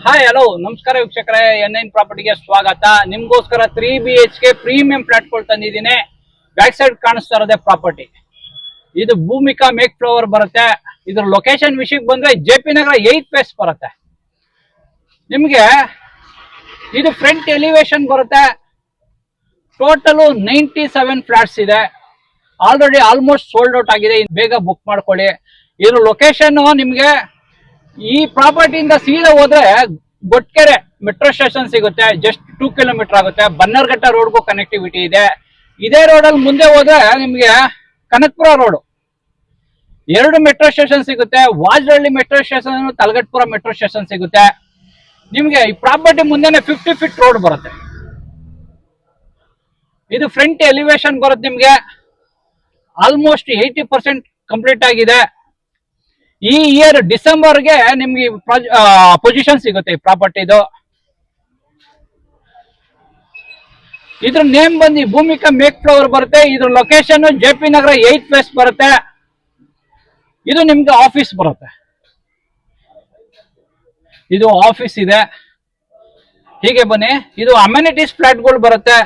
Hi hello ನಮಸ್ಕಾರ ವೀಕ್ಷಕರೇ, N9 ಪ್ರಾಪರ್ಟಿಗೆ ಸ್ವಾಗತ. ನಿಮ್ಗೋಸ್ಕರ 3 BHK ಪ್ರೀಮಿಯಂ ಫ್ಲಾಟ್ಗಳು ತಂದಿದ್ದೀನಿ. ಬ್ಯಾಕ್ ಸೈಡ್ ಕಾಣಿಸ್ತಾ ಇರೋದೇ ಪ್ರಾಪರ್ಟಿ. ಇದು ಭೂಮಿಕಾ ಮೇಕ್ ಫ್ಲವರ್ ಬರುತ್ತೆ. ಇದ್ರ ಲೊಕೇಶನ್ ವಿಷಯಕ್ಕೆ ಬಂದ್ರೆ JP ನಗರ 8th ಫೇಸ್ ಬರುತ್ತೆ. ನಿಮ್ಗೆ ಇದು ಫ್ರಂಟ್ ಎಲಿವೇಶನ್ ಬರುತ್ತೆ. ಟೋಟಲ್ 97 ಫ್ಲಾಟ್ಸ್ ಇದೆ. ಆಲ್ರೆಡಿ ಆಲ್ಮೋಸ್ಟ್ ಸೋಲ್ಡ್ ಔಟ್ ಆಗಿದೆ. ಬೇಗ ಬುಕ್ ಮಾಡ್ಕೊಳ್ಳಿ. ಇದ್ರ ಲೊಕೇಶನ್ ನಿಮ್ಗೆ ಈ ಪ್ರಾಪರ್ಟಿಯಿಂದ ಸೀದಾ ಹೋದ್ರೆ ಗೊಟ್ಕೆರೆ ಮೆಟ್ರೋ ಸ್ಟೇಷನ್ ಸಿಗುತ್ತೆ. ಜಸ್ಟ್ 2 ಕಿಲೋಮೀಟರ್ ಆಗುತ್ತೆ. ಬನ್ನರ್ಘಟ್ಟ ರೋಡ್ಗೂ ಕನೆಕ್ಟಿವಿಟಿ ಇದೆ. ಇದೇ ರೋಡಲ್ಲಿ ಮುಂದೆ ಹೋದ್ರೆ ನಿಮ್ಗೆ ಕನಕಪುರ ರೋಡ್ 2 ಮೆಟ್ರೋ ಸ್ಟೇಷನ್ ಸಿಗುತ್ತೆ. Vajarahalli metro station, Talaghattapura metro station ಸಿಗುತ್ತೆ. ನಿಮ್ಗೆ ಈ ಪ್ರಾಪರ್ಟಿ ಮುಂದೆನೆ 50 ಫೀಟ್ ರೋಡ್ ಬರುತ್ತೆ. ಇದು ಫ್ರಂಟ್ ಎಲಿವೇಶನ್ ಬರುತ್ತೆ. ನಿಮ್ಗೆ ಆಲ್ಮೋಸ್ಟ್ 80% ಕಂಪ್ಲೀಟ್ ಆಗಿದೆ. ಈ ಇಯರ್ ಡಿಸೆಂಬರ್ಗೆ ನಿಮ್ಗೆ ಪೊಸಿಷನ್ ಸಿಗುತ್ತೆ ಈ ಪ್ರಾಪರ್ಟಿದು. ಇದ್ರ ನೇಮ್ ಬಂದು ಭೂಮಿಕಾ ಮೇಕ್ ಫ್ಲವರ್ ಬರುತ್ತೆ. ಇದ್ರ ಲೊಕೇಶನ್ JP ನಗರ 8th ಫೇಸ್ ಬರುತ್ತೆ. ಇದು ನಿಮ್ಗೆ ಆಫೀಸ್ ಬರುತ್ತೆ. ಇದು ಆಫೀಸ್ ಇದೆ. ಹೀಗೆ ಬನ್ನಿ. ಇದು ಅಮ್ಯುನಿಟೀಸ್ ಫ್ಲಾಟ್ಗಳು ಬರುತ್ತೆ.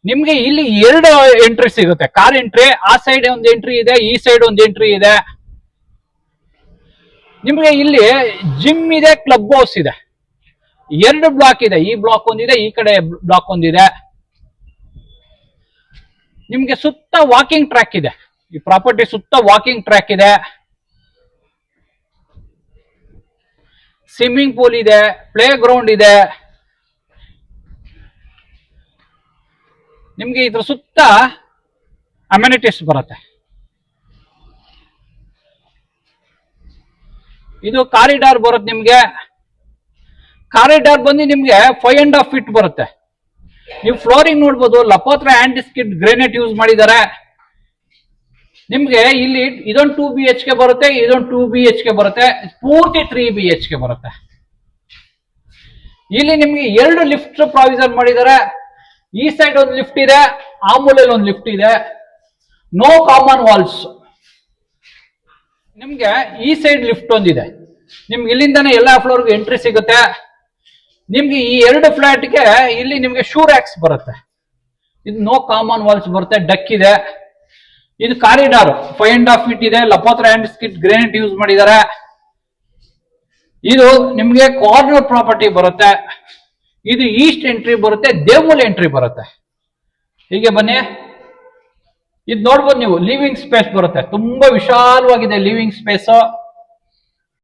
ನಿಮ್ಗೆ ಇಲ್ಲಿ 2 ಎಂಟ್ರಿ ಸಿಗುತ್ತೆ. ಕಾರ್ ಎಂಟ್ರಿ, ಆ ಸೈಡ್ ಒಂದು ಎಂಟ್ರಿ ಇದೆ, ಈ ಸೈಡ್ ಒಂದು ಎಂಟ್ರಿ ಇದೆ. ನಿಮ್ಗೆ ಇಲ್ಲಿ ಜಿಮ್ ಇದೆ, ಕ್ಲಬ್ ಹೌಸ್ ಇದೆ. 2 ಬ್ಲಾಕ್ ಇದೆ. ಈ ಬ್ಲಾಕ್ ಒಂದಿದೆ, ಈ ಕಡೆ ಬ್ಲಾಕ್ ಒಂದಿದೆ. ನಿಮ್ಗೆ ಸುತ್ತ ವಾಕಿಂಗ್ ಟ್ರ್ಯಾಕ್ ಇದೆ. ಈ ಪ್ರಾಪರ್ಟಿ ಸುತ್ತ ವಾಕಿಂಗ್ ಟ್ರ್ಯಾಕ್ ಇದೆ. ಸ್ವಿಮ್ಮಿಂಗ್ ಪೂಲ್ ಇದೆ, ಪ್ಲೇ ಗ್ರೌಂಡ್ ಇದೆ. ನಿಮ್ಗೆ ಇದ್ರ ಸುತ್ತ ಅಮ್ಯುನಿಟೀಸ್ ಬರುತ್ತೆ. ಇದು ಕಾರಿಡಾರ್ ಬರುತ್ತೆ. ನಿಮ್ಗೆ ಕಾರಿಡಾರ್ ಬಂದು ನಿಮ್ಗೆ 5.5 ಫೀಟ್ ಬರುತ್ತೆ. ನೀವು ಫ್ಲೋರಿಂಗ್ ನೋಡ್ಬೋದು. ಲಪೋತ್ರ ಆಂಟಿಸ್ಕಿಡ್ ಗ್ರೆನೇಟ್ ಯೂಸ್ ಮಾಡಿದ್ದಾರೆ. ನಿಮ್ಗೆ ಇಲ್ಲಿ ಇದೊಂದು 2 BHK ಬರುತ್ತೆ, ಇದೊಂದು 2 BHK ಬರುತ್ತೆ. ಪೂರ್ತಿ 3 BHK ಬರುತ್ತೆ. ಇಲ್ಲಿ ನಿಮ್ಗೆ 2 ಲಿಫ್ಟ್ ಪ್ರಾವಿಷನ್ ಮಾಡಿದ್ದಾರೆ. ಈ ಸೈಡ್ ಒಂದು ಲಿಫ್ಟ್ ಇದೆ, ಆ ಮೂಲೆಯಲ್ಲಿ ಒಂದು ಲಿಫ್ಟ್ ಇದೆ. No common walls. ನಿಮ್ಗೆ ಈ ಸೈಡ್ ಲಿಫ್ಟ್ ಒಂದಿದೆ. ನಿಮ್ಗೆ ಇಲ್ಲಿಂದಾನೆ ಎಲ್ಲಾ ಫ್ಲೋರ್ಗೆ ಎಂಟ್ರಿ ಸಿಗುತ್ತೆ. ನಿಮ್ಗೆ ಈ 2 ಫ್ಲಾಟ್ಗೆ ಇಲ್ಲಿ ನಿಮ್ಗೆ ಶೂ ರ್ಯಾಕ್ಸ್ ಬರುತ್ತೆ. ಇದು ನೋ ಕಾಮನ್ ವಾಲ್ಸ್ ಬರುತ್ತೆ. ಡಕ್ ಇದೆ. ಇದು ಕಾರಿಡಾರ್ 5.5 ಫೀಟ್ ಇದೆ. ಲಪೋತ್ರ ಆಂಟಿಸ್ಕಿಡ್ ಗ್ರೆನೇಟ್ ಯೂಸ್ ಮಾಡಿದ್ದಾರೆ. ಇದು ನಿಮ್ಗೆ ಕಾರ್ನರ್ ಪ್ರಾಪರ್ಟಿ ಬರುತ್ತೆ. ಇದು ಈಸ್ಟ್ ಎಂಟ್ರಿ ಬರುತ್ತೆ, ದೇವಮೂಲ ಎಂಟ್ರಿ ಬರುತ್ತೆ. ಹೀಗೆ ಬನ್ನಿ. ಇದು ನೋಡ್ಬೋದು ನೀವು. ಲಿವಿಂಗ್ ಸ್ಪೇಸ್ ಬರುತ್ತೆ. ತುಂಬಾ ವಿಶಾಲವಾಗಿದೆ ಲಿವಿಂಗ್ ಸ್ಪೇಸ್.